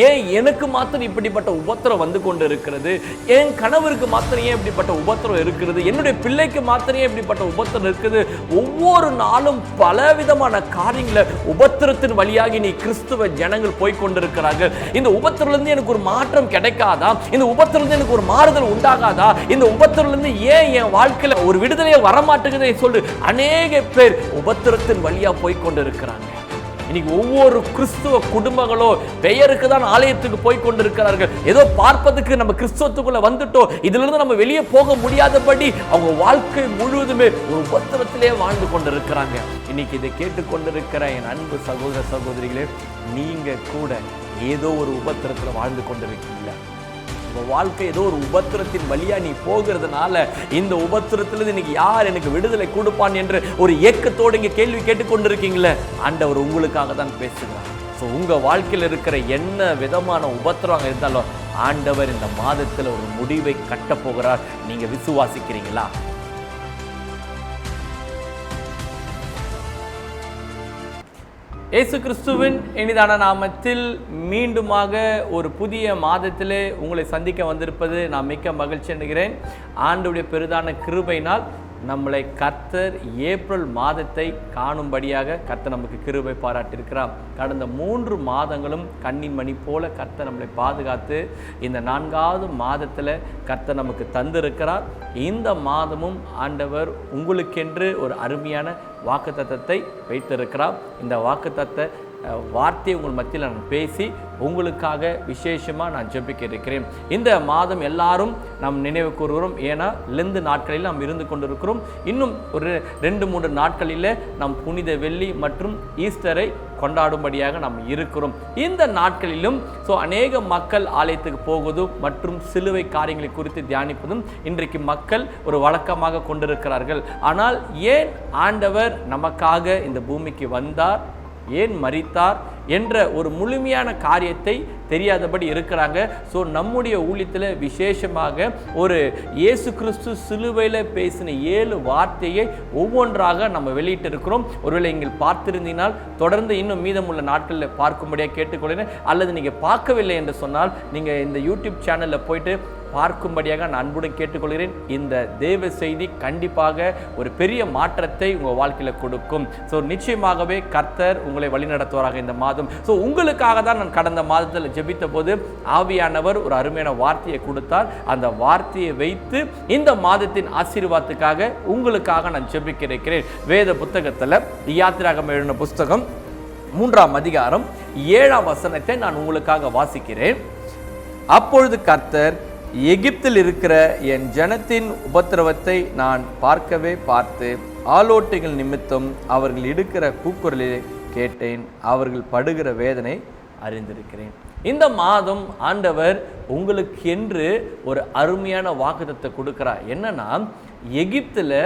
ஏன் எனக்கு மாத்திரம் இப்படிப்பட்ட உபத்திரம் வந்து கொண்டு இருக்கிறது, என் கணவருக்கு மாத்திரம் ஏன் இப்படிப்பட்ட உபத்திரம் இருக்கிறது, என்னுடைய பிள்ளைக்கு மாத்திரம் ஏன் இப்படிப்பட்ட உபத்திரம் இருக்குது. ஒவ்வொரு நாளும் பலவிதமான காரியங்களை உபத்திரத்தின் வழியாகி நீ கிறிஸ்துவ ஜனங்கள் போய்கொண்டிருக்கிறார்கள். இந்த உபத்திரத்திலிருந்து எனக்கு ஒரு மாற்றம் கிடைக்காதா, இந்த உபத்திரத்திலிருந்து எனக்கு ஒரு மாறுதல் உண்டாகாதா, இந்த உபத்திரத்திலிருந்து ஏன் என் வாழ்க்கையில ஒரு விடுதலையை வரமாட்டேங்குதே சொல்லு அநேக பேர் உபத்திரத்தின் வழியா போய்கொண்டிருக்கிறாங்க. இன்னைக்கு ஒவ்வொரு கிறிஸ்துவ குடும்பங்களோ பெயருக்கு தான் ஆலயத்துக்கு போய் கொண்டிருக்கிறார்கள். ஏதோ பார்ப்பதுக்கு நம்ம கிறிஸ்துவத்துக்குள்ள வந்துட்டோம், இதுல இருந்து நம்ம வெளியே போக முடியாதபடி அவங்க வாழ்க்கை முழுவதுமே ஒரு உபத்திரத்திலே வாழ்ந்து கொண்டிருக்கிறாங்க. இன்னைக்கு இதை கேட்டுக்கொண்டிருக்கிற என் அன்பு சகோதர சகோதரிகளே, நீங்க கூட ஏதோ ஒரு உபத்திரத்துல வாழ்ந்து கொண்டிருக்கீங்க. வாழ்க்கை ஏதோ ஒரு உபத்திரத்தின் வழியா நீ போகிறதுனால இந்த உபத்திரத்திலிருந்து இன்னைக்கு யார் எனக்கு விடுதலை கொடுப்பான் என்று ஒரு ஏக்கத்தோடு இங்க கேள்வி கேட்டுக்கொண்டிருக்கீங்களே, ஆண்டவர் உங்களுக்காக தான் பேசுகிறார். உங்க வாழ்க்கையில் இருக்கிற என்ன விதமான உபத்திரம் இருந்தாலும் ஆண்டவர் இந்த மாதத்தில் ஒரு முடிவை கட்ட போகிறார். நீங்க விசுவாசிக்கிறீங்களா? இயேசு கிறிஸ்துவின் இனிதான நாமத்தில் மீண்டுமாக ஒரு புதிய மாதத்திலே உங்களை சந்திக்க வந்திருப்பது நான் மிக்க மகிழ்ச்சி அடைகிறேன். ஆண்டவருடைய பெரிதான கிருபையினால் நம்மளை கர்த்தர் ஏப்ரல் மாதத்தை காணும்படியாக கர்த்தர் நமக்கு கிருபை பாராட்டியிருக்கிறார். கடந்த 3 மாதங்களும் கண்ணின் மணி போல கர்த்தர் நம்மளை பாதுகாத்து இந்த 4வது மாதத்தில் கர்த்தர் நமக்கு தந்திருக்கிறார். இந்த மாதமும் ஆண்டவர் உங்களுக்கென்று ஒரு அருமையான வாக்குத்தத்தத்தை வைத்திருக்கிறார். இந்த வாக்குத்தத்த வார்த்தையை உங்கள் மத்தியில் நான் பேசி உங்களுக்காக விசேஷமாக நான் ஜெபிக்க இருக்கிறேன். இந்த மாதம் எல்லாரும் நாம் நினைவு கூறுகிறோம். ஏன்னா லெந்து நாட்களில் நாம் இருந்து கொண்டிருக்கிறோம். இன்னும் ஒரு 2-3 நாட்களில் நாம் புனித வெள்ளி மற்றும் ஈஸ்டரை கொண்டாடும்படியாக நாம் இருக்கிறோம். இந்த நாட்களிலும் அநேக மக்கள் ஆலயத்துக்கு போவதும் மற்றும் சிலுவை காரியங்களை குறித்து தியானிப்பதும் இன்றைக்கு மக்கள் ஒரு வழக்கமாக கொண்டிருக்கிறார்கள். ஆனால் ஏன் ஆண்டவர் நமக்காக இந்த பூமிக்கு வந்தார், ஏன் மரித்தார் என்ற ஒரு முழுமையான காரியத்தை தெரியாதபடி இருக்கிறாங்க. நம்முடைய ஊழியத்தில் விசேஷமாக ஒரு இயேசு கிறிஸ்து சிலுவையில் பேசின 7 வார்த்தையை ஒவ்வொன்றாக நம்ம வெளியிட்டு இருக்கிறோம். ஒருவேளை நீங்கள் பார்த்திருந்தீனால் தொடர்ந்து இன்னும் மீதமுள்ள நாட்களில் பார்க்கும்படியாக கேட்டுக்கொள்கிறேன். அல்லது நீங்கள் பார்க்கவில்லை என்று சொன்னால் நீங்கள் இந்த யூடியூப் சேனலில் போயிட்டு பார்க்கும்படியாக நான் அன்புடன் கேட்டுக்கொள்கிறேன். இந்த தேவ செய்தி கண்டிப்பாக ஒரு பெரிய மாற்றத்தை உங்கள் வாழ்க்கையில் கொடுக்கும். நிச்சயமாகவே கர்த்தர் உங்களை வழிநடத்துவாராக இந்த மாதம். உங்களுக்காக தான் நான் கடந்த மாதத்தில் ஜெபித்த போது ஆவியானவர் ஒரு அருமையான வார்த்தையை கொடுத்தார். அந்த வார்த்தையை வைத்து இந்த மாதத்தின் ஆசீர்வாதத்துக்காக உங்களுக்காக நான் ஜெபிக்க இருக்கிறேன். வேத புத்தகத்தில் யாத்திராகமம் எழுதின புஸ்தகம் 3ஆம் அதிகாரம் 7ஆம் வசனத்தை நான் உங்களுக்காக வாசிக்கிறேன். அப்பொழுது கர்த்தர், எகிப்தில் இருக்கிற என் ஜனத்தின் உபத்திரவத்தை நான் பார்க்கவே பார்த்து ஆலோட்டைகள் நிமித்தம் அவர்கள் இடுக்கிற கூக்குரலிலே கேட்டேன், அவர்கள் படுகிற வேதனை அறிந்திருக்கிறேன். இந்த மாதம் ஆண்டவர் உங்களுக்கு என்று ஒரு அருமையான வாக்குத்தத்தை கொடுக்கிறார். என்னன்னா, எகிப்தில்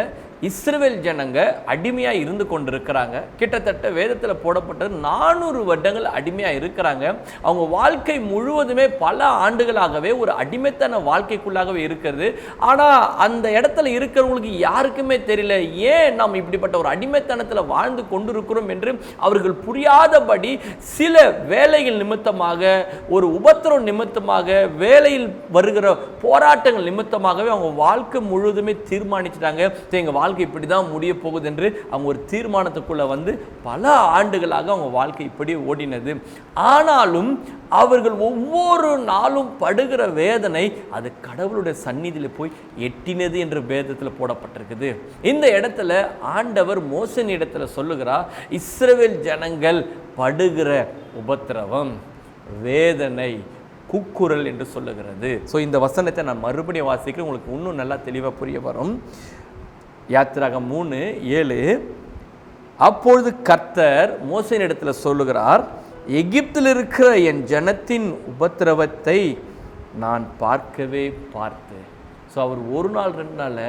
இஸ்ரவேல் ஜனங்க அடிமையாக இருந்து கொண்டிருக்கிறாங்க. கிட்டத்தட்ட வேதத்தில் போடப்பட்ட 400 வருடங்கள் அடிமையாக இருக்கிறாங்க. அவங்க வாழ்க்கை முழுவதுமே பல ஆண்டுகளாகவே ஒரு அடிமைத்தன வாழ்க்கைக்குள்ளாகவே இருக்கிறது. ஆனால் அந்த இடத்துல இருக்கிறவங்களுக்கு யாருக்குமே தெரியல, ஏன் நாம் இப்படிப்பட்ட ஒரு அடிமைத்தனத்தில் வாழ்ந்து கொண்டிருக்கிறோம் என்று அவர்கள் புரியாதபடி சில வேலைகள் நிமித்தமாக, ஒரு உபத்திரம் நிமித்தமாக, வேலையில் வருகிற போராட்டங்கள் நிமித்தமாகவே அவங்க வாழ்க்கை முழுவதுமே தீர்மானிச்சிட்டாங்க, எங்கள் வாழ்க்கை இப்படி தான் முடிய போகுது என்று அவங்க ஒரு தீர்மானத்துக்குள்ள வந்து பல ஆண்டுகளாக அவங்க வாழ்க்கை இப்படி ஓடினது. ஆனாலும் அவர்கள் ஒவ்வொரு நாளும் படுகிற வேதனை அது கடவுளுடைய சந்நிதியில் போய் எட்டினது என்று வேதத்தில் போடப்பட்டிருக்குது. இந்த இடத்துல ஆண்டவர் மோசேயின் இடத்துல சொல்லுகிறார், இஸ்ரவேல் ஜனங்கள் படுகிற உபத்திரவம், வேதனை, கூக்குரல் என்று சொல்லுகிறது. இந்த வசனத்தை நான் மறுபடியும் வாசிக்கிறேன், உங்களுக்கு இன்னும் நல்லா தெளிவாக புரிய வரும். யாத்திராகமம் 3:7. அப்பொழுது கர்த்தர் மோசேயின் இடத்துல சொல்லுகிறார், எகிப்தில் இருக்கிற என் ஜனத்தின் உபத்திரவத்தை நான் பார்க்கவே பார்த்தேன். அவர் ஒரு நாள் 2 நாள்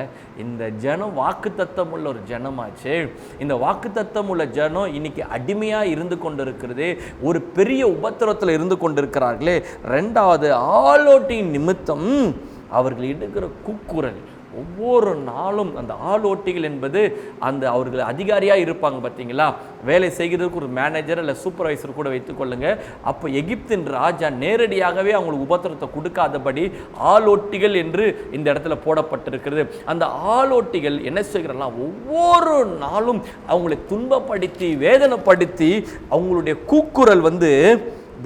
இந்த ஜனம் வாக்குத்தத்தம் உள்ள ஒரு ஜனமாச்சு. இந்த வாக்குத்தத்தம் உள்ள ஜனம் இன்னைக்கு அடிமையாக இருந்து கொண்டிருக்கிறது, ஒரு பெரிய உபத்திரத்தில் இருந்து கொண்டிருக்கிறார்களே. 2வது, ஆலோட்டின் நிமித்தம் அவர்கள் எடுக்கிற கூக்குரல், ஒவ்வொரு நாளும் அந்த ஆளோட்டிகள் என்பது அந்த அவர்கள் அதிகாரியாக இருப்பாங்க பார்த்தீங்களா, வேலை செய்கிறதுக்கு ஒரு மேனேஜர் இல்லை சூப்பர்வைசர் கூட வைத்துக்கொள்ளுங்க. அப்போ எகிப்தின் ராஜா நேரடியாகவே அவங்களுக்கு உபத்திரத்தை கொடுக்காதபடி ஆளோட்டிகள் என்று இந்த இடத்துல போடப்பட்டிருக்கிறது. அந்த ஆளோட்டிகள் என்ன செய்கிறாங்கன்னா ஒவ்வொரு நாளும் அவங்களை துன்பப்படுத்தி வேதனைப்படுத்தி அவங்களுடைய கூக்குரல்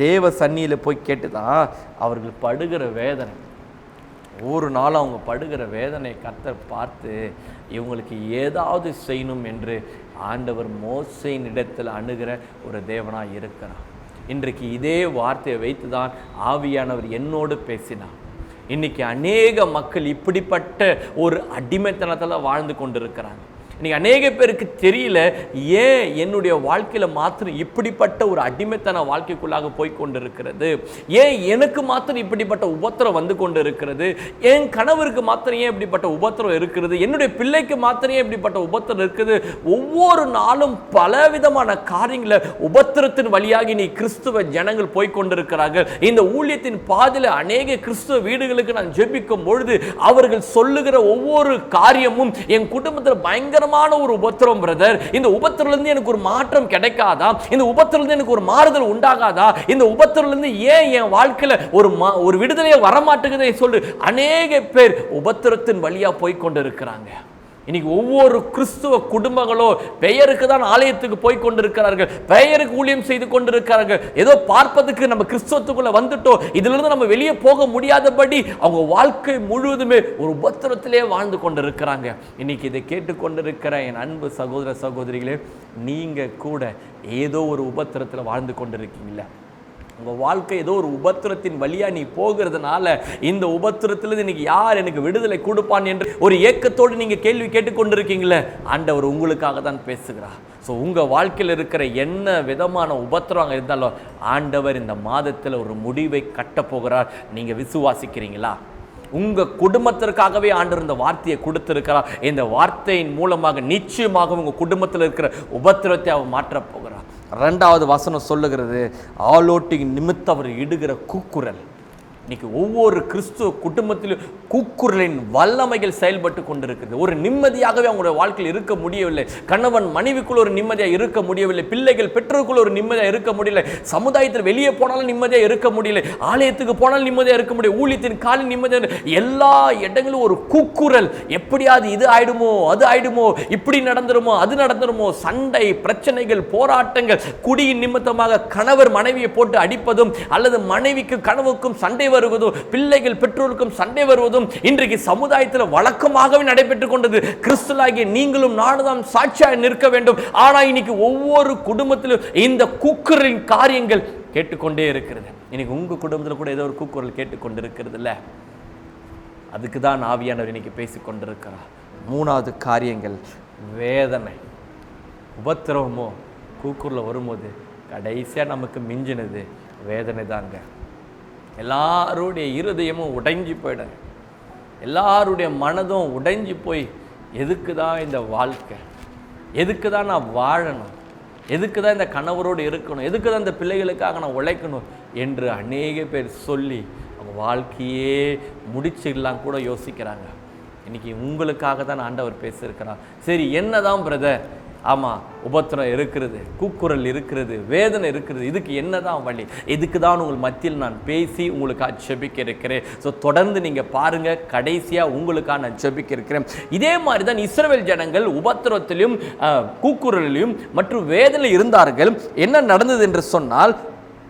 தேவ சன்னியில் போய் கேட்டுதான் அவர்கள் படுகிற வேதனை, ஒரு நாள் அவங்க படுகிற வேதனை கர்த்தர் பார்த்து இவங்களுக்கு ஏதாவது செய்யணும் என்று ஆண்டவர் மோசேயின் இடத்தில் அணுகிற ஒரு தேவனாக இருக்கிறார். இன்றைக்கு இதே வார்த்தையை வைத்து தான் ஆவியானவர் என்னோடு பேசினார். இன்னைக்கு அநேக மக்கள் இப்படிப்பட்ட ஒரு அடிமைத்தனத்தில் வாழ்ந்து கொண்டிருக்கிறாங்க. இன்னைக்கு அநேக பேருக்கு தெரியல, ஏன் என்னுடைய வாழ்க்கையில் மாத்திரம் இப்படிப்பட்ட ஒரு அடிமைத்தன வாழ்க்கைக்குள்ளாக போய் கொண்டிருக்கிறது, ஏன் எனக்கு மாத்திரம் இப்படிப்பட்ட உபத்திரம் வந்து கொண்டு இருக்கிறது, என் கணவருக்கு மாத்திரம் ஏன் இப்படிப்பட்ட உபத்திரம் இருக்கிறது, என்னுடைய பிள்ளைக்கு மாத்திரம் ஏன் இப்படிப்பட்ட உபத்திரம் இருக்குது. ஒவ்வொரு நாளும் பலவிதமான காரியங்களை உபத்திரத்தின் வழியாகி நீ கிறிஸ்துவ ஜனங்கள் போய்கொண்டிருக்கிறார்கள். இந்த ஊழியத்தின் பாதையில் அநேக கிறிஸ்துவ வீடுகளுக்கு நான் ஜெபிக்கும் பொழுது அவர்கள் சொல்லுகிற ஒவ்வொரு காரியமும் என் குடும்பத்தில் பயங்கர ஒரு உபத்திரம் பிரதர், இந்த உபத்திரத்திலிருந்து எனக்கு ஒரு மாற்றம் கிடைக்காதா, இந்த உபத்திரத்திலிருந்து எனக்கு ஒரு மாறுதல் உண்டாகாதா, இந்த உபத்திரத்திலிருந்து ஏன் என் வாழ்க்கையில ஒரு விடுதலையே வரமாட்டேங்குதே சொல்லு அநேக பேர் உபத்திரத்தின் வழியா போய் கொண்டிருக்கிறாங்க. இன்னைக்கு ஒவ்வொரு கிறிஸ்துவ குடும்பங்களோ பெயருக்கு தான் ஆலயத்துக்கு போய் கொண்டிருக்கிறார்கள், பெயருக்கு ஊழியம் செய்து கொண்டிருக்கிறார்கள். ஏதோ பார்ப்பதுக்கு நம்ம கிறிஸ்துவத்துக்குள்ள வந்துட்டோம், இதுல இருந்து நம்ம வெளியே போக முடியாதபடி அவங்க வாழ்க்கை முழுவதுமே ஒரு உபத்திரத்திலே வாழ்ந்து கொண்டிருக்கிறாங்க. இன்னைக்கு இதை கேட்டுக்கொண்டிருக்கிற என் அன்பு சகோதர சகோதரிகளே, நீங்க கூட ஏதோ ஒரு உபத்திரத்தில் வாழ்ந்து கொண்டிருக்கீங்களா? உங்கள் வாழ்க்கை ஏதோ ஒரு உபத்திரத்தின் வழியாக நீ போகிறதுனால இந்த உபத்திரத்திலிருந்து இன்னைக்கு யார் எனக்கு விடுதலை கொடுப்பான் என்று ஒரு ஏக்கத்தோடு நீங்கள் கேள்வி கேட்டுக்கொண்டிருக்கீங்களே, ஆண்டவர் உங்களுக்காக தான் பேசுகிறார். ஸோ உங்கள் வாழ்க்கையில் இருக்கிற என்ன விதமான உபத்திரம் இருந்தாலும் ஆண்டவர் இந்த மாதத்தில் ஒரு முடிவை கட்டப்போகிறார். நீங்கள் விசுவாசிக்கிறீங்களா? உங்கள் குடும்பத்திற்காகவே ஆண்டவர் இந்த வார்த்தையை கொடுத்திருக்கிறார். இந்த வார்த்தையின் மூலமாக நிச்சயமாக உங்கள் குடும்பத்தில் இருக்கிற உபத்திரத்தை அவர் மாற்றப் போகிறார். 2வது வசனம் சொல்லுகிறது, ஆலோட்டின் நிமித்தம் அவர் இடுகிற கூக்குரல். இன்னைக்கு ஒவ்வொரு கிறிஸ்துவ குடும்பத்திலும் கூக்குரலின் வல்லமைகள் செயல்பட்டு கொண்டிருக்கிறது. ஒரு நிம்மதியாகவே அவங்களுடைய வாழ்க்கையில் இருக்க முடியவில்லை. கணவன் மனைவிக்குள் ஒரு நிம்மதியாக இருக்க முடியவில்லை, பிள்ளைகள் பெற்றோருக்குள் ஒரு நிம்மதியாக இருக்க முடியல, சமுதாயத்தில் வெளியே போனாலும் நிம்மதியாக இருக்க முடியல, ஆலயத்துக்கு போனாலும் நிம்மதியாக இருக்க முடியல, ஊழியத்தின் காலில் நிம்மதியாக, எல்லா இடங்களும் ஒரு கூக்குரல். எப்படியாவது இது ஆயிடுமோ அது ஆயிடுமோ, இப்படி நடந்துருமோ அது நடந்துருமோ, சண்டை பிரச்சனைகள் போராட்டங்கள், குடியின் நிமித்தமாக கணவர் மனைவியை போட்டு அடிப்பதும் அல்லது மனைவிக்கு கணவருக்கும் சண்டை வருவதும் பிள்ளைகள் பெற்றோருக்கும் சண்டை வருவதும் இன்றைக்கு சமுதாயத்தில் வழக்கமாகவே நடைபெற்றுக் கொண்டது. கிறிஸ்துவாகிய நீங்களும் நானும் சாட்சியாக நிற்க வேண்டும். ஆனால் இன்னைக்கு ஒவ்வொரு குடும்பத்திலும் இந்த கூக்குரலின் காரியங்கள் கேட்டுக்கொண்டே இருக்கிறது. இன்னைக்கு உங்க குடும்பத்தில் கூட ஏதோ ஒரு கூக்குரல் கேட்டுக்கொண்டு இருக்கிறது இல்ல? அதுக்கு தான் ஆவியானவர் இன்னைக்கு பேசிக் கொண்டிருக்கிறார். 3வது காரியங்கள் வேதனை. உபத்திரவமோ கூக்குரல வரும்போது கடைசியா நமக்கு மிஞ்சினது வேதனை தாங்க. எல்லாருடைய இருதயமும் உடைஞ்சி போயிடும், எல்லாருடைய மனதும் உடைஞ்சி போய் எதுக்கு தான் இந்த வாழ்க்கை, எதுக்கு தான் நான் வாழணும், எதுக்கு தான் இந்த கணவரோடு இருக்கணும், எதுக்கு தான் இந்த பிள்ளைகளுக்காக நான் உழைக்கணும் என்று அநேக பேர் சொல்லி அவங்க வாழ்க்கையே முடிச்சிடலாம் கூட யோசிக்கிறாங்க. இன்னைக்கு உங்களுக்காக தான் ஆண்டவர் பேசியிருக்கிறார். சரி, என்னதான் பிரதர், ஆமாம் உபத்திரம் இருக்கிறது, கூக்குரல் இருக்கிறது, வேதனை இருக்கிறது, இதுக்கு என்னதான் வழி, இதுக்கு தான் உங்கள் மத்தியில் நான் பேசி உங்களுக்காக ஜெபிக்க இருக்கிறேன். ஸோ தொடர்ந்து நீங்கள் பாருங்கள், கடைசியாக உங்களுக்காக நான் ஜெபிக்க இருக்கிறேன். இதே மாதிரி தான் இஸ்ரவேல் ஜனங்கள் உபத்திரத்திலும் கூக்குரலிலும் மற்றும் வேதனை இருந்தார்கள். என்ன நடந்தது என்று சொன்னால்,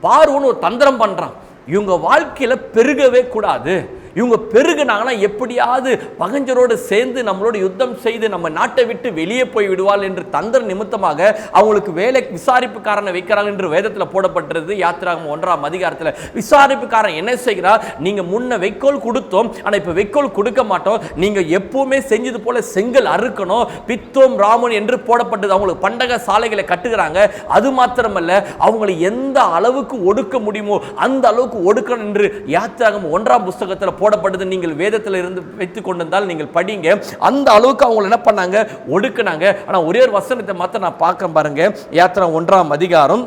பார்வோன் ஒரு தந்திரம் பண்ணுறான். இவங்க வாழ்க்கையில் பெருகவே கூடாது, இவங்க பெருகுனாங்கன்னா எப்படியாவது பகஞ்சரோடு சேர்ந்து நம்மளோட யுத்தம் செய்து நம்ம நாட்டை விட்டு வெளியே போய் விடுவாள் என்று தந்திர நிமித்தமாக அவங்களுக்கு வேலை விசாரிப்புக்காரனை வைக்கிறாங்க என்று வேதத்தில் போடப்பட்டிருது. யாத்திராகமம் 1ஆம் அதிகாரத்தில் விசாரிப்புக்காரன் என்ன செய்கிறார், நீங்க முன்ன வைக்கோல் கொடுத்தோம், ஆனா இப்ப வைக்கோல் கொடுக்க மாட்டோம், நீங்க எப்பவுமே செஞ்சது போல செங்கல் அறுக்கணும், பித்தோம் ராமன் என்று போடப்பட்டது. அவங்களுக்கு பண்டக சாலைகளை கட்டுகிறாங்க. அது மாத்திரமல்ல, அவங்களை எந்த அளவுக்கு ஒடுக்க முடியுமோ அந்த அளவுக்கு ஒடுக்கணும் என்று யாத்திராகமம் 1ஆம் புத்தகத்தில் போடப்பட்டது. நீங்கள் வேதத்தில் இருந்து வைத்துக் கொண்டிருந்தால் நீங்கள் படிங்க. அந்த அளவுக்கு அவங்க என்ன பண்ணாங்க, ஒடுக்குனாங்க. ஆனா ஒரே ஒரு வசனத்தை மாத்திரம் நான் பார்க்க பாருங்க. யாத்திரா 1ஆம் அதிகாரம்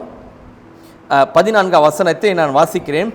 14ஆம் வசனத்தை நான் வாசிக்கிறேன்.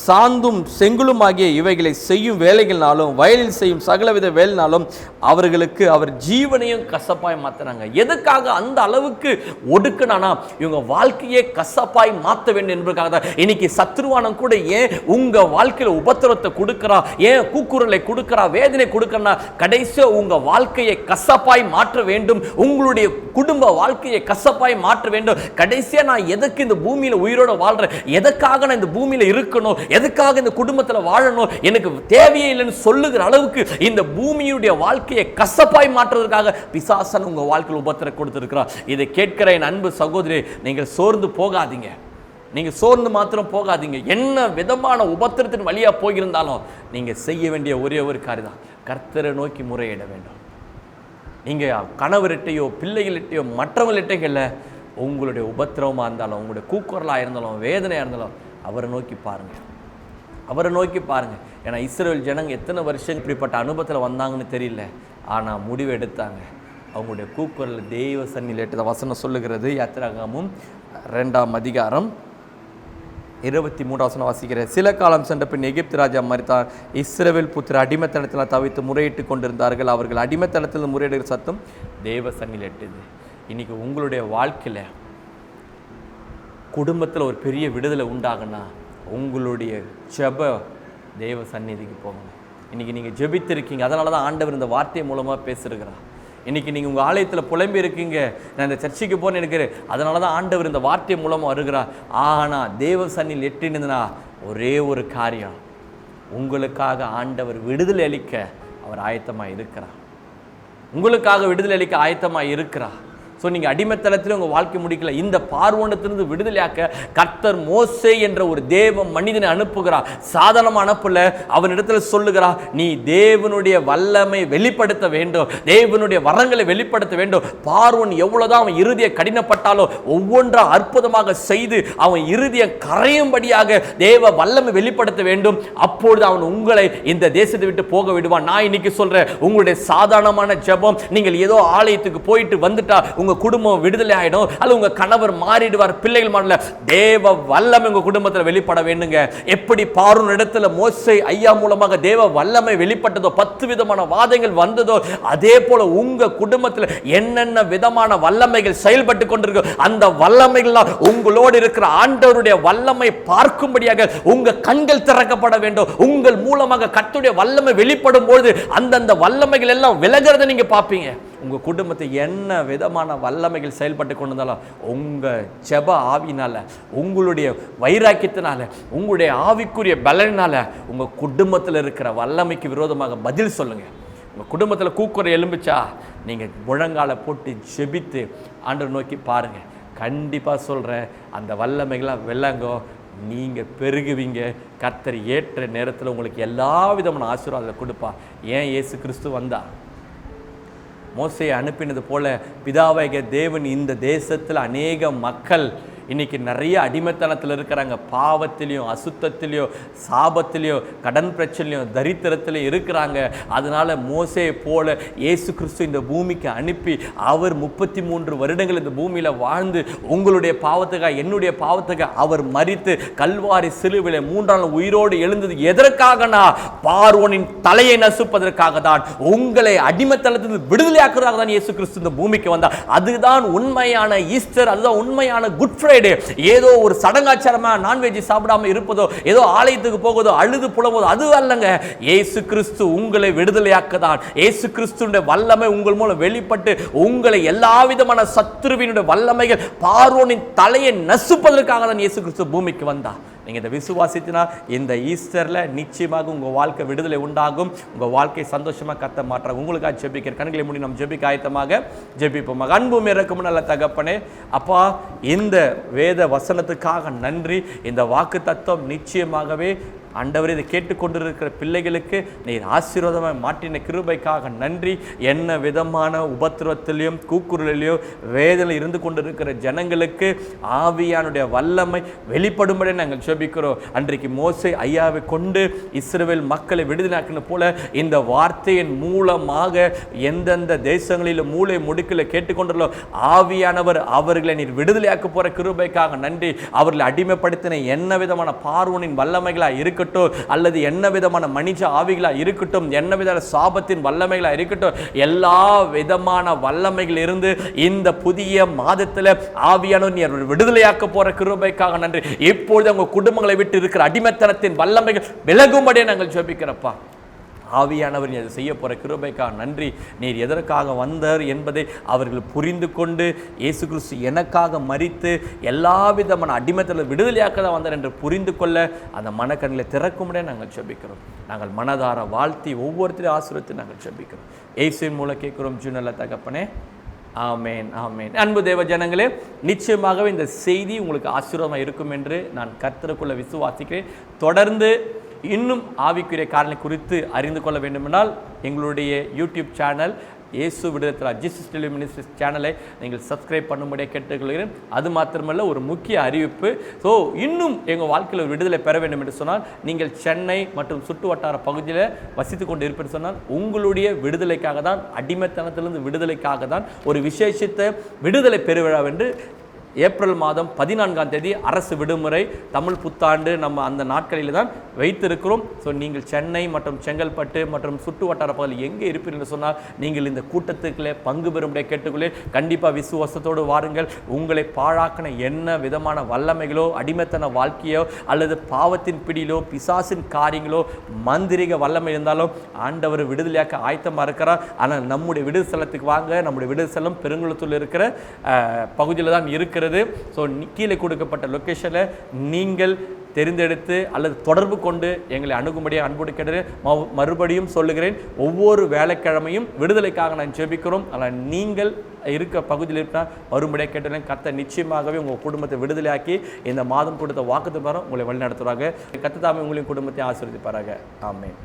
சாந்தும் செங்குலுமாகிய இவைகளை செய்யும் வேலைகள்னாலும் வயலில் செய்யும் சகலவித வேலைனாலும் அவர்களுக்கு அவர் ஜீவனையும் கசப்பாய் மாத்துறாங்க. எதுக்காக அந்த அளவுக்கு ஒடுக்குனானா, இவங்க வாழ்க்கையே கசப்பாய் மாற்ற வேண்டும் என்பதற்காக தான். இன்னைக்கு சத்ருவானம் கூட ஏன் உங்க வாழ்க்கையில உபத்திரத்தை கொடுக்கிறா, ஏன் கூக்குரலை கொடுக்கிறா, வேதனை கொடுக்கிறா, கடைசியா உங்க வாழ்க்கையை கசப்பாய் மாற்ற வேண்டும், உங்களுடைய குடும்ப வாழ்க்கையை கசப்பாய் மாற்ற வேண்டும். கடைசியா நான் எதுக்கு இந்த பூமியில உயிரோட வாழ்றேன், எதுக்காக நான் இந்த பூமியில இருக்கணும், எதுக்காக இந்த குடும்பத்தில் வாழணும், எனக்கு தேவையே இல்லைன்னு சொல்லுகிற அளவுக்கு இந்த பூமியுடைய வாழ்க்கையை கசப்பாய் மாற்றுவதற்காக பிசாசன் உங்க வாழ்க்கையில் உபத்திரம் கொடுத்திருக்கிறார். இதை கேட்கிற என் அன்பு சகோதரி, நீங்கள் சோர்ந்து போகாதீங்க. நீங்க சோர்ந்து மாத்திரம் போகாதீங்க. என்ன விதமான உபத்திரத்தின் வழியா போயிருந்தாலும் நீங்க செய்ய வேண்டிய ஒரே ஒரு காரியம் தான், கர்த்தரை நோக்கி முறையிட வேண்டும். நீங்க கணவர்கிட்டையோ பிள்ளைகள்கிட்டையோ மற்றவங்கள்கிட்ட உங்களுடைய உபத்திரவமா இருந்தாலும், உங்களுடைய கூக்குரலா இருந்தாலும், வேதனையா இருந்தாலும் அவரை நோக்கி பாருங்க, அவரை நோக்கி பாருங்க. ஏன்னா இஸ்ரவேல் ஜனங்க எத்தனை வருஷம் இப்படிப்பட்ட அனுபவத்தில் வந்தாங்கன்னு தெரியல, ஆனால் முடிவு எடுத்தாங்க. அவங்களுடைய கூக்குரல் தெய்வ சந்நிலையிட்ட வசனம் சொல்லுகிறது. யாத்திராகமம் 2ஆம் அதிகாரம் 23 வசனம் வாசிக்கிற. சில காலம் சென்ற பின் எகிப்து ராஜா மரித்தார். இஸ்ரவேல் புத்திர அடிமைத்தனத்தில் தவித்து முறையிட்டு கொண்டிருந்தார்கள். அவர்கள் அடிமைத்தனத்தில் முறையிடுகிற சத்தம் தெய்வ சந்நிலையிட்டது. இன்னைக்கு உங்களுடைய வாழ்க்கையில் குடும்பத்தில் ஒரு பெரிய விடுதலை உண்டாகுன்னா உங்களுடைய ஜெப தேவ சந்நிதிக்கு போகணும். இன்றைக்கி நீங்கள் ஜெபித்திருக்கீங்க, அதனால தான் ஆண்டவர் இந்த வார்த்தை மூலமாக பேசுகிறார். இன்றைக்கி நீங்கள் உங்கள் ஆலயத்தில் புலம்பி இருக்கீங்க, நான் இந்த சர்ச்சைக்கு போன்னு இருக்கிறேன், அதனால தான் ஆண்டவர் இந்த வார்த்தை மூலமாக வருகிறார். ஆனால் தேவ சந்நிதியில் எட்டினதுன்னா ஒரே ஒரு காரியம், உங்களுக்காக ஆண்டவர் விடுதலை அளிக்க அவர் ஆயத்தமாக இருக்கிறார். உங்களுக்காக விடுதலை அளிக்க ஆயத்தமாக இருக்கிறார். ஸோ நீங்கள் அடிமைத்தனத்தில் உங்கள் வாழ்க்கை முடிக்கல. இந்த பார்வோனத்திலிருந்து விடுதலையாக்க கர்த்தர் மோசே என்ற ஒரு தேவ மனிதனை அனுப்புகிறார். சாதாரணமாக அனுப்பல, அவனிடத்தில் சொல்லுகிறார், நீ தேவனுடைய வல்லமை வெளிப்படுத்த வேண்டும், தேவனுடைய வரங்களை வெளிப்படுத்த வேண்டும். பார்வோன் எவ்வளோதான் அவன் இறுதியை கடினப்பட்டாலோ ஒவ்வொன்றா அற்புதமாக செய்து அவன் இறுதியை கரையும்படியாக தேவ வல்லமை வெளிப்படுத்த வேண்டும். அப்பொழுது அவன் உங்களை இந்த தேசத்தை விட்டு போக விடுவான். நான் இன்னைக்கு சொல்றேன், உங்களுடைய சாதாரணமான ஜெபம், நீங்கள் ஏதோ ஆலயத்துக்கு போயிட்டு வந்துட்டா உங்க குடும்பம் விடுதலை ஆயிடும், அல்ல உங்க கணவர் மாறிடுவார், பிள்ளைகள் மாறல, தேவ வல்லமை உங்க குடும்பத்தில் வெளிப்பட வேண்டுங்க. எப்படி பார்வோன் இடத்துல மோசே ஐயா மூலமாக தேவ வல்லமை வெளிப்பட்டதோ, 10 விதமான வாதைகள் வந்ததோ, அதே போல உங்க குடும்பத்தில் என்னென்ன விதமான வல்லமைகள் செயல்பட்டு கொண்டிருக்கோ அந்த வல்லமைகள் உங்களோடு இருக்கிற ஆண்டவருடைய வல்லமை பார்க்கும்படியாக உங்க கண்கள் திறக்கப்பட வேண்டும். உங்கள் மூலமாக கர்த்தருடைய வல்லமை வெளிப்படும் பொழுது அந்தந்த வல்லமைகள் எல்லாம் விலகிறத நீங்க பார்ப்பீங்க. உங்க குடும்பத்தை என்ன விதமான வல்லமைகள் செயல்பட்டு கொண்டிருந்தாலும் உங்க ஜெப ஆவினால, உங்களுடைய வைராக்கியத்தினால, உங்களுடைய ஆவிக்குரிய பலனால உங்க குடும்பத்தில் இருக்கிற வல்லமைக்கு விரோதமாக பதில் சொல்லுங்க. உங்க குடும்பத்தில் கூக்குரல் எழும்பிச்சா நீங்க முழங்கால போட்டு ஜெபித்து ஆண்டவரை நோக்கி பாருங்க. கண்டிப்பா சொல்றேன், அந்த வல்லமைகளாக வெள்ளங்கோ, நீங்க பெருகுவீங்க. கர்த்தர் ஏற்ற நேரத்தில் உங்களுக்கு எல்லா விதமான ஆசீர்வாதத்தை கொடுப்பா. ஏன் இயேசு கிறிஸ்து வந்தா? மோசேயை அனுப்பினது போல பிதாவாகிய தேவன் இந்த தேசத்தில் அநேக மக்கள் இன்னைக்கு நிறைய அடிமைத்தனத்தில் இருக்கிறாங்க. பாவத்திலையும் அசுத்தத்திலையும் சாபத்திலையும் கடன் பிரச்சனையும் தரித்திரத்திலையும் இருக்கிறாங்க. அதனால மோசேயை போல இயேசு கிறிஸ்து இந்த பூமிக்கு அனுப்பி அவர் 33 வருடங்கள் இந்த பூமியில் வாழ்ந்து உங்களுடைய பாவத்துக்காக, என்னுடைய பாவத்துக்காக அவர் மரித்து கல்வாரி சிலுவையில் 3ஆம் நாள் உயிரோடு எழுந்தது எதற்காகனா? பார்வோனின் தலையை நசுப்பதற்காக தான். உங்களை அடிமைத்தனத்தில் விடுதலையாக்குறதாக தான் இயேசு கிறிஸ்து இந்த பூமிக்கு வந்தார். அதுதான் உண்மையான ஈஸ்டர், அதுதான் உண்மையான குட் ஃப்ரைடே. ஏதோ ஒரு சடங்காச்சாரமா நான்வெஜ் சாப்பிடாம இருப்பதோ, ஏதோ ஆலயத்துக்கு போவதோ, அழுது புலம்போதோ அது அல்லங்க. இயேசு கிறிஸ்து உங்களை விடுதலையாக்கதான். இயேசு கிறிஸ்துவின் வல்லமை உங்கள் மூலம் வெளிப்பட்டு உங்களை எல்லா விதமான சத்துருவினுடைய வல்லமைகள் பார்வோனின் தலையை நசுப்பதற்காக தான் இயேசு கிறிஸ்து பூமிக்கு வந்தார். நீங்கள் இதை விசுவாசித்தினா இந்த ஈஸ்டரில் நிச்சயமாக உங்கள் வாழ்க்கை விடுதலை உண்டாகும். உங்கள் வாழ்க்கை சந்தோஷமாக கத்த மாற்றாங்க. உங்களுக்காக ஜெபிக்கிற கண்களை மூடி நம்ம ஜெபிக்க ஆயத்தமாக ஜெபிப்போம். அன்பும் இறக்கும் நல்ல தகப்பனே, அப்பா, இந்த வேத வசனத்துக்காக நன்றி. இந்த வாக்கு தத்துவம் நிச்சயமாகவே ஆண்டவரே இதை கேட்டுக்கொண்டிருக்கிற பிள்ளைகளுக்கு நீர் ஆசீர்வாதமாக மாற்றின கிருபைக்காக நன்றி. என்ன விதமான உபத்திரவத்திலையும் கூக்குரலிலையோ வேதனை இருந்து கொண்டிருக்கிற ஜனங்களுக்கு ஆவியானுடைய வல்லமை வெளிப்படும்படி நாங்கள் ஜெபிக்கிறோம். அன்றைக்கு மோசே ஐயாவை கொண்டு இஸ்ரவேல் மக்களை விடுதலையாக்கின போல இந்த வார்த்தையின் மூலமாக எந்தெந்த தேசங்களிலும் மூளை முடுக்கில் கேட்டுக்கொண்டுள்ள ஆவியானவர் அவர்களை நீர் விடுதலையாக்க போற கிருபைக்காக நன்றி. அவர்களை அடிமைப்படுத்தின என்ன விதமான பார்வோனின் வல்லமைகளா இருக்கட்டும், அல்லது என்ன விதமான மனித ஆவிகளா இருக்கட்டும், என்ன விதமான சாபத்தின் வல்லமைகளா இருக்கட்டும், எல்லா விதமான வல்லமைகள் இருந்து இந்த புதிய மாதத்தில் ஆவியானவர் நீர் விடுதலையாக்க போற கிருபைக்காக நன்றி. இப்பொழுது உங்க குடும்பங்களை விட்டு இருக்கிற அடிமைத்தனத்தின் வல்லமைகள் விலகும்படியே நாங்கள் ஜெபிக்கிறப்பா. ஆவியானவர் நீர் செய்ய போகிற கிருபைக்காக நன்றி. நீர் எதற்காக வந்தார் என்பதை அவர்கள் புரிந்து கொண்டு இயேசு கிறிஸ்து எனக்காக மரித்து எல்லா விதமான அடிமைத்தனத்தில் விடுதலையாக்க தான் வந்தார் என்று புரிந்து கொள்ள அந்த மனக்கண்களை திறக்கும்படியே நாங்கள் ஜெபிக்கிறோம். நாங்கள் மனதார வாழ்த்தி ஒவ்வொருத்தரையும் ஆசீர்வதித்து நாங்கள் ஜெபிக்கிறோம். இயேசுவின் மூலம் கேட்கிறோம் ஜீவனுள்ள தகப்பனே, ஆமேன் ஆமேன். அன்பு தேவ ஜனங்களே, நிச்சயமாகவே இந்த செய்தி உங்களுக்கு ஆசீர்வாதமாக இருக்கும் என்று நான் கர்த்தருக்குள்ள விசுவாசிக்கிறேன். தொடர்ந்து இன்னும் ஆவிக்குரிய காரணங்களை குறித்து அறிந்து கொள்ள வேண்டுமென்றால் எங்களுடைய யூடியூப் சேனல் இயேசு விடுதலை ஜீசஸ் டெலிவரி மினிஸ்ட்ரிஸ் சேனலை நீங்கள் சப்ஸ்கிரைப் பண்ணும்படியாக கேட்டுக்கொள்கிறேன். அது மாத்திரமல்ல, ஒரு முக்கிய அறிவிப்பு. ஸோ இன்னும் எங்கள் வாழ்க்கையில் ஒரு விடுதலை பெற வேண்டும் என்று சொன்னால், நீங்கள் சென்னை மற்றும் சுற்று வட்டார பகுதியில் வசித்து கொண்டு இருப்பேன்னு சொன்னால், உங்களுடைய விடுதலைக்காக தான், அடிமைத்தனத்திலிருந்து விடுதலைக்காக தான் ஒரு விசேஷித்த விடுதலை பெருவிழாவென்று ஏப்ரல் மாதம் 14ஆம் தேதி அரசு விடுமுறை, தமிழ் புத்தாண்டு நம்ம அந்த நாட்களில் தான் வைத்திருக்கிறோம். ஸோ நீங்கள் சென்னை மற்றும் செங்கல்பட்டு மற்றும் சுற்று வட்டார பகுதியில் எங்கே இருப்பீர்கள் சொன்னால் நீங்கள் இந்த கூட்டத்துக்குள்ளே பங்கு பெறும்படியாக கேட்டுக்கொள்ளே. கண்டிப்பாக விசுவாசத்தோடு வாருங்கள். உங்களை பாழாக்கின என்ன விதமான வல்லமைகளோ, அடிமைத்தன வாழ்க்கையோ, அல்லது பாவத்தின் பிடியிலோ, பிசாசின் காரியங்களோ, மந்திரிக வல்லமை இருந்தாலும் ஆண்டவர் விடுதலையாக்க ஆயத்தமாக இருக்கிறார். ஆனால் நம்முடைய விடுதலை ஸ்தலத்துக்கு வாங்க. நம்முடைய விடுதலை ஸ்தலம் பெருங்குளத்தூர் இருக்கிற பகுதியில் தான் இருக்கிறது. ஸோ கீழே கொடுக்கப்பட்ட லொக்கேஷனில் நீங்கள் தெரிந்தெடுத்து அல்லது தொடர்பு கொண்டு எங்களை அணுகும்படியாக அன்போடு கேட்டு மறுபடியும் சொல்லுகிறேன், ஒவ்வொரு வேலைக்கிழமையும் விடுதலைக்காக நான் ஜெபிக்கிறோம். ஆனால் நீங்கள் இருக்க பகுதியில் இருந்தால் மறுபடியாக கேட்டேன். கர்த்தர் நிச்சயமாகவே உங்கள் குடும்பத்தை விடுதலையாக்கி இந்த மாதம் கொடுத்த வாக்குத்த பாரம் உங்களை வழிநடத்துவாங்க. கர்த்தர் தாமே உங்களின் குடும்பத்தை ஆசீர்வதிப்பாராக. ஆமென்.